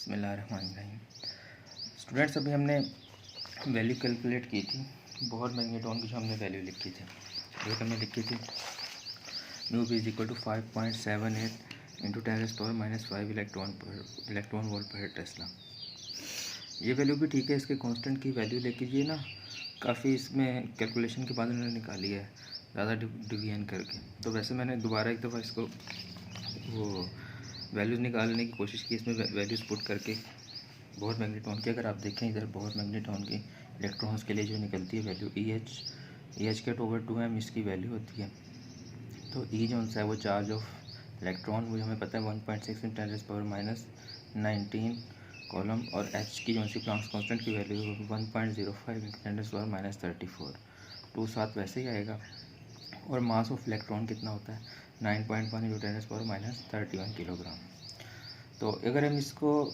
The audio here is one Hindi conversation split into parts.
बिस्मिल्लाहिर्रहमानिर्रहीम। स्टूडेंट्स, अभी हमने वैल्यू कैलकुलेट की थी बोहर मैग्नेट्रॉन की, जो हमने वैल्यू लिखी थी, एक हमने लिखी थी mu B is equal to 5.78 into 10⁻⁻5 electron volt per tesla. ये वैल्यू भी ठीक है, इसके कांस्टेंट की वैल्यू लेके ये ना काफ़ी इसमें कैलकुलेशन के बाद उन्होंने निकाली है ज़्यादा डिवीजन करके। तो वैसे मैंने दोबारा एक दफ़ा इसको वो वैल्यूज़ निकालने की कोशिश की, इसमें वैल्यूज़ पुट करके बोहर मैग्नेट्रॉन की। अगर आप देखें इधर बोहर मैग्नेट्रॉन की इलेक्ट्रॉन्स के लिए जो निकलती है वैल्यू EH के ओवर 2m इसकी वैल्यू होती है। तो E जो है वो चार्ज ऑफ इलेक्ट्रॉन, वो हमें पता है 1.6 × 10⁻19 कॉलम, और H की जो सी प्लांक्स कांस्टेंट की वैल्यू 1.05 × 10⁻34 2 7 वैसे ही आएगा। और मास ऑफ इलेक्ट्रॉन कितना होता है 9.1 × 10⁻31 किलोग्राम। तो अगर हम इसको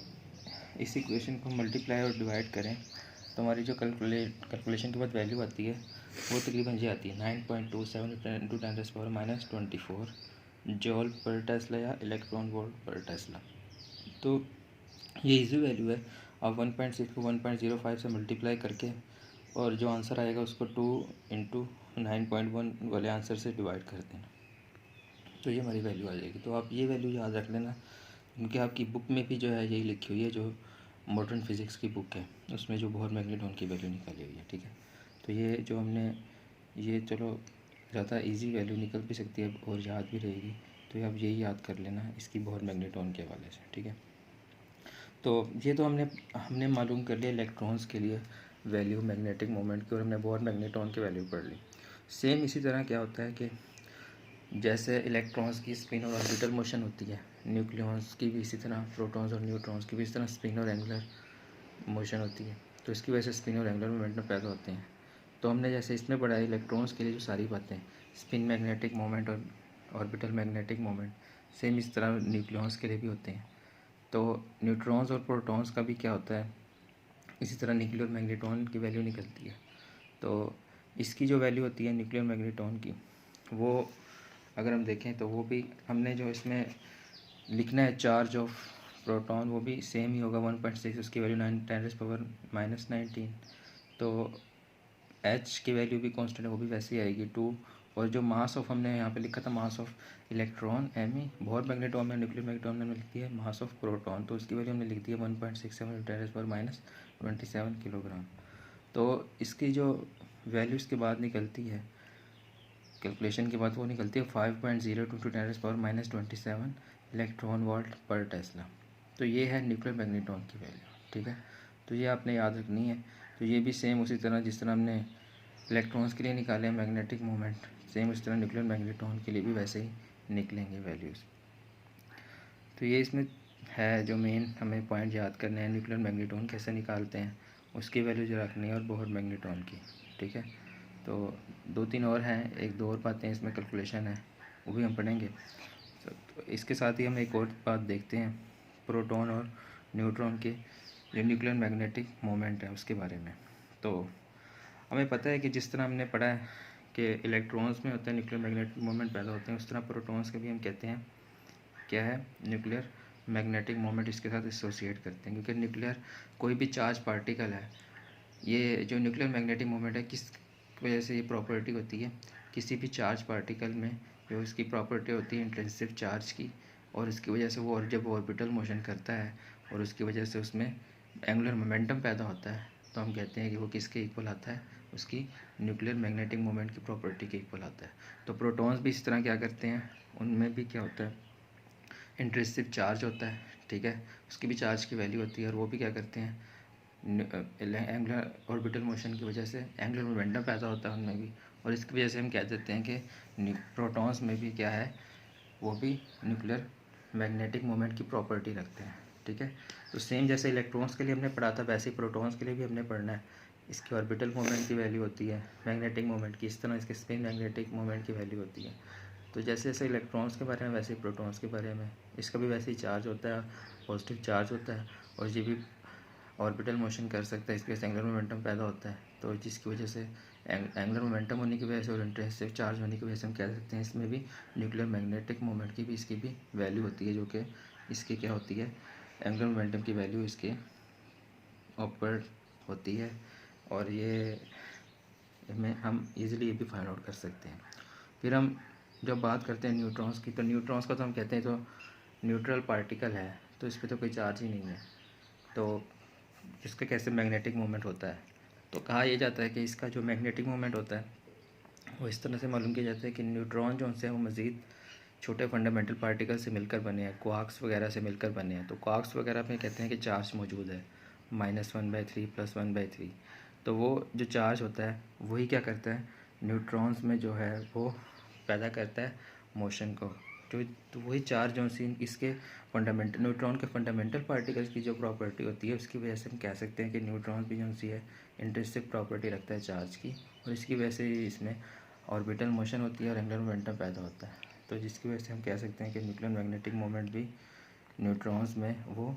इस इक्वेशन को मल्टीप्लाई और डिवाइड करें तो हमारी जो कैलकुलेशन के बाद वैल्यू आती है वो तकरीबन ये आती है 9.27 × 10⁻24 जॉल पर टेस्ला या इलेक्ट्रॉन वोल्ट पर टेस्ला। तो ये इजी वैल्यू है। आप 1.6 को 1.05 से मल्टीप्लाई करके और जो आंसर आएगा उसको 2 × 9.1 वाले आंसर से डिवाइड कर देना, तो ये हमारी वैल्यू आ जाएगी। तो आप ये वैल्यू याद रख लेना, क्योंकि आपकी बुक में भी जो है यही लिखी हुई है, जो मॉडर्न फिज़िक्स की बुक है उसमें जो बोहर मैग्नेट्रॉन की वैल्यू निकाली हुई है। ठीक है, तो ये जो हमने ये चलो ज़्यादा इजी वैल्यू निकल भी सकती है और याद भी रहेगी, तो आप यही याद कर लेना इसकी बोहर मैग्नेट्रॉन के हवाले से। ठीक है, तो ये तो हमने मालूम कर लिया इलेक्ट्रॉन्स के लिए वैल्यू मैग्नेटिक मोमेंट की, और हमने बोहर मैग्नेट्रॉन की वैल्यू पढ़ ली। सेम इसी तरह क्या होता है कि जैसे इलेक्ट्रॉन्स की स्पिन और ऑर्बिटल मोशन होती है, न्यूक्लियॉन्स की भी इसी तरह, प्रोटॉन्स और न्यूट्रॉन्स की भी इस तरह स्पिन और एंगुलर मोशन होती है। तो इसकी वजह से स्पिन और एंगुलर मोमेंटम पैदा होते हैं। तो हमने जैसे इसमें पढ़ा है इलेक्ट्रॉन्स के लिए जो सारी बातें, स्पिन मैग्नेटिक मोमेंट और ऑर्बिटल मैग्नेटिक मोमेंट, सेम इस तरह न्यूक्लियॉन्स के लिए भी होते हैं। तो न्यूट्रॉन्स और प्रोटॉन्स का भी क्या होता है, इसी तरह न्यूक्लियर मैग्नेट्रॉन की वैल्यू निकलती है। तो इसकी जो वैल्यू होती है न्यूक्लियर मैग्नेट्रॉन की, वो अगर हम देखें तो वो भी हमने जो इसमें लिखना है चार्ज ऑफ प्रोटॉन, वो भी सेम ही होगा 1.6, उसकी वैल्यू 10⁻⁻19। तो H की वैल्यू भी कांस्टेंट है, वो भी वैसे ही आएगी 2। और जो मास ऑफ हमने यहाँ पे लिखा था mass of electron Me, Bohr magnetron में न्यूक्लियर मैग्नेट्रॉन में लिखती है मास ऑफ प्रोटॉन, तो उसकी वैल्यू हमने लिख दी है 1.67 × 10⁻27 किलोग्राम। तो इसकी जो वैल्यू इसके बाद निकलती है कैलकुलेशन के बाद, वो निकलती है 5.02 × 10⁻27 इलेक्ट्रॉन वोल्ट पर टेस्ला। तो ये है न्यूक्लियर मैग्नेट्रॉन की वैल्यू। ठीक है, तो ये आपने याद रखनी है। तो ये भी सेम उसी तरह जिस तरह हमने इलेक्ट्रॉन्स के लिए निकाले हैं मैग्नेटिक मोमेंट, सेम उसी तरह न्यूक्लियर मैग्नेट्रॉन के लिए भी वैसे ही निकलेंगे वैल्यूज़। तो ये इसमें है जो मेन हमें पॉइंट याद करने हैं, न्यूक्लियर मैग्नेट्रॉन कैसे निकालते हैं उसकी वैल्यू जो रखनी है, और बोहर मैग्नेट्रॉन की। ठीक है, तो 2-3 और हैं, 1-2 और बातें इसमें कैलकुलेशन है, वो भी हम पढ़ेंगे। तो इसके साथ ही हम एक और बात देखते हैं, प्रोटॉन और न्यूट्रॉन के जो न्यूक्लियर मैग्नेटिक मोमेंट है उसके बारे में। तो हमें पता है कि जिस तरह हमने पढ़ा है कि इलेक्ट्रॉन्स में होता है न्यूक्लियर मैग्नेटिक मोमेंट पैदा होते हैं, उस तरह प्रोटॉन्स के भी हम कहते हैं क्या है न्यूक्लियर मैग्नेटिक मोमेंट इसके साथ एसोसिएट करते हैं। क्योंकि न्यूक्लियर कोई भी चार्ज पार्टिकल है, ये जो न्यूक्लियर मैग्नेटिक मोमेंट है किस वजह से ये प्रॉपर्टी होती है, किसी भी चार्ज पार्टिकल में जो इसकी प्रॉपर्टी होती है इंटेंसिव चार्ज की, और इसकी वजह से वो जब ऑर्बिटल मोशन करता है और उसकी वजह से उसमें एंगुलर मोमेंटम पैदा होता है, तो हम कहते हैं कि वो किसके इक्वल आता है, उसकी न्यूक्लियर मैग्नेटिक मोमेंट की प्रॉपर्टी के इक्वल आता है। तो प्रोटॉन्स भी इस तरह क्या करते हैं, उनमें भी क्या होता है इंट्रिंसिक चार्ज होता है। ठीक है, उसकी भी चार्ज की वैल्यू होती है, और वो भी क्या करते हैं एंगुलर ऑर्बिटल मोशन की वजह से एंगुलर मोमेंटम पैदा होता है उनमें भी, और इसकी वजह से हम कह देते हैं कि प्रोटॉन्स में भी क्या है, वो भी न्यूक्लियर मैग्नेटिक मोमेंट की प्रॉपर्टी रखते हैं। ठीक है, तो सेम जैसे इलेक्ट्रॉन्स के लिए हमने पढ़ा था वैसे ही प्रोटॉन्स के लिए भी हमने पढ़ना है। इसकी ऑर्बिटल मोमेंट की वैल्यू होती है मैग्नेटिक मोमेंट की, इस तरह इसके स्पिन मैग्नेटिक मोमेंट की वैल्यू होती है। तो जैसे जैसे इलेक्ट्रॉन्स के बारे में वैसे ही प्रोटॉन्स के बारे में, इसका भी वैसे ही चार्ज होता है, पॉजिटिव चार्ज होता है, और ये भी ऑर्बिटल मोशन कर सकता है, इसकी वजह से एंगुलर मोमेंटम पैदा होता है। तो जिसकी वजह से एंगुलर मोमेंटम होने की वजह से और इंट्रिंसिक चार्ज होने की वजह से हम कह सकते हैं इसमें भी न्यूक्लियर मैग्नेटिक मोमेंट की भी इसकी भी वैल्यू होती है, जो कि इसकी क्या होती है एंगुलर मोमेंटम की वैल्यू इसके अपवर्ड होती है, और ये में हम इजीली ये भी फाइंड आउट कर सकते हैं। फिर हम जब बात करते हैं न्यूट्रॉन्स की, तो न्यूट्रॉन्स का तो हम कहते हैं तो न्यूट्रल पार्टिकल है, तो इस पर तो कोई चार्ज ही नहीं है, तो इसका कैसे मैग्नेटिक मोमेंट होता है। तो कहा यह जाता है कि इसका जो मैग्नेटिक मोमेंट होता है वो इस तरह से मालूम किया जाता है कि न्यूट्रॉन जो उनसे वो मज़ीद छोटे फंडामेंटल पार्टिकल से मिलकर बने हैं, क्वार्क्स वगैरह से मिलकर बने हैं। तो क्वार्क्स वगैरह में कहते हैं कि चार्ज मौजूद है -1/3 +1/3। तो वो जो चार्ज होता है वही क्या करता है, न्यूट्रॉन्स में जो है वो पैदा करता है मोशन को। तो वही चार्ज जो सी इसके फंडामेंटल न्यूट्रॉन के फंडामेंटल पार्टिकल्स की जो प्रॉपर्टी होती है उसकी वजह से हम कह सकते हैं कि न्यूट्रॉन भी जो सी है इंट्रिंसिक प्रॉपर्टी रखता है चार्ज की, और इसकी वजह से इसमें ऑर्बिटल मोशन होती है और एंगुलर मोमेंटम पैदा होता है। तो जिसकी वजह से हम कह सकते हैं कि न्यूक्लियर मैग्नेटिक मोमेंट भी न्यूट्रॉन्स में वो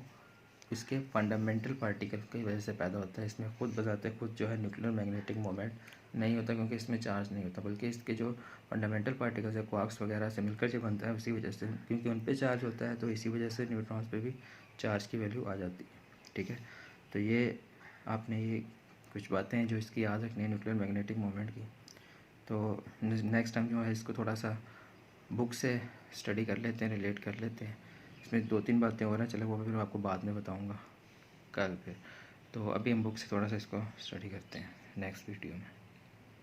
इसके फंडामेंटल पार्टिकल की वजह से पैदा होता है। इसमें खुद बजाते खुद जो है न्यूक्लियर मैग्नेटिक मोमेंट नहीं होता, क्योंकि इसमें चार्ज नहीं होता, बल्कि इसके जो फंडामेंटल पार्टिकल्स है क्वार्क्स वगैरह से मिलकर जो बनता है उसी वजह से, क्योंकि उन पे चार्ज होता है तो इसी वजह से न्यूट्रॉन्स पे भी चार्ज की वैल्यू आ जाती है। ठीक है, तो ये आपने ये कुछ बातें हैं जो इसकी याद रखनी है न्यूक्लियर मैग्नेटिक मोमेंट की। तो नेक्स्ट टाइम जो है इसको थोड़ा सा बुक से स्टडी कर लेते हैं, रिलेट कर लेते हैं। इसमें 2-3 बातें और हैं, चलो वो भी मैं आपको बाद में बताऊंगा कल फिर। तो अभी हम बुक से थोड़ा सा इसको स्टडी करते हैं नेक्स्ट वीडियो में।